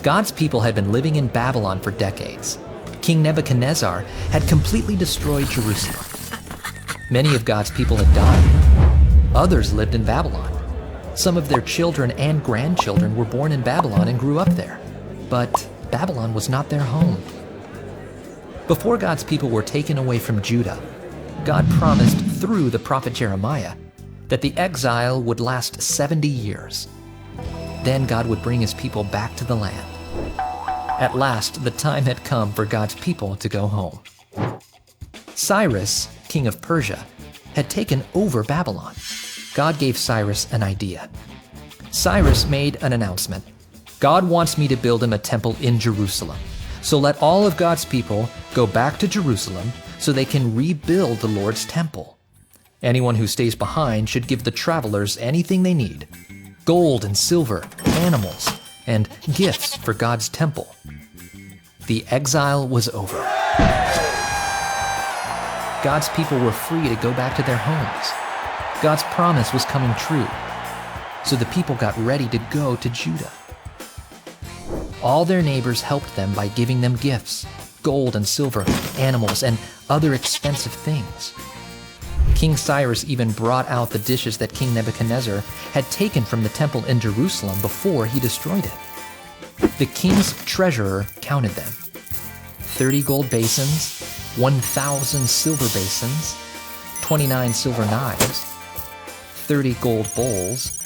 God's people had been living in Babylon for decades. King Nebuchadnezzar had completely destroyed Jerusalem. Many of God's people had died. Others lived in Babylon. Some of their children and grandchildren were born in Babylon and grew up there. But Babylon was not their home. Before God's people were taken away from Judah, God promised through the prophet Jeremiah that the exile would last 70 years. Then God would bring his people back to the land. At last, the time had come for God's people to go home. Cyrus, king of Persia, had taken over Babylon. God gave Cyrus an idea. Cyrus made an announcement. God wants me to build him a temple in Jerusalem. So let all of God's people go back to Jerusalem so they can rebuild the Lord's temple. Anyone who stays behind should give the travelers anything they need: gold and silver, animals, and gifts for God's temple. The exile was over. God's people were free to go back to their homes. God's promise was coming true. So the people got ready to go to Judah. All their neighbors helped them by giving them gifts: gold and silver, animals, and other expensive things. King Cyrus even brought out the dishes that King Nebuchadnezzar had taken from the temple in Jerusalem before he destroyed it. The king's treasurer counted them: 30 gold basins, 1,000 silver basins, 29 silver knives, 30 gold bowls,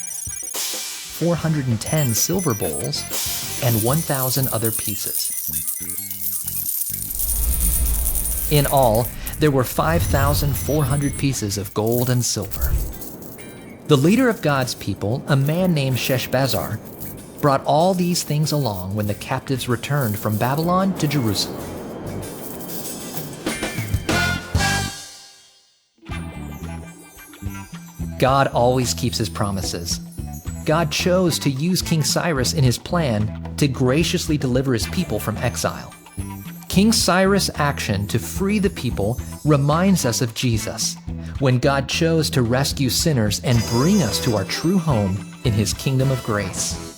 410 silver bowls, and 1,000 other pieces. In all, there were 5,400 pieces of gold and silver. The leader of God's people, a man named Sheshbazzar, brought all these things along when the captives returned from Babylon to Jerusalem. God always keeps his promises. God chose to use King Cyrus in his plan to graciously deliver his people from exile. King Cyrus' action to free the people reminds us of Jesus, when God chose to rescue sinners and bring us to our true home in his kingdom of grace.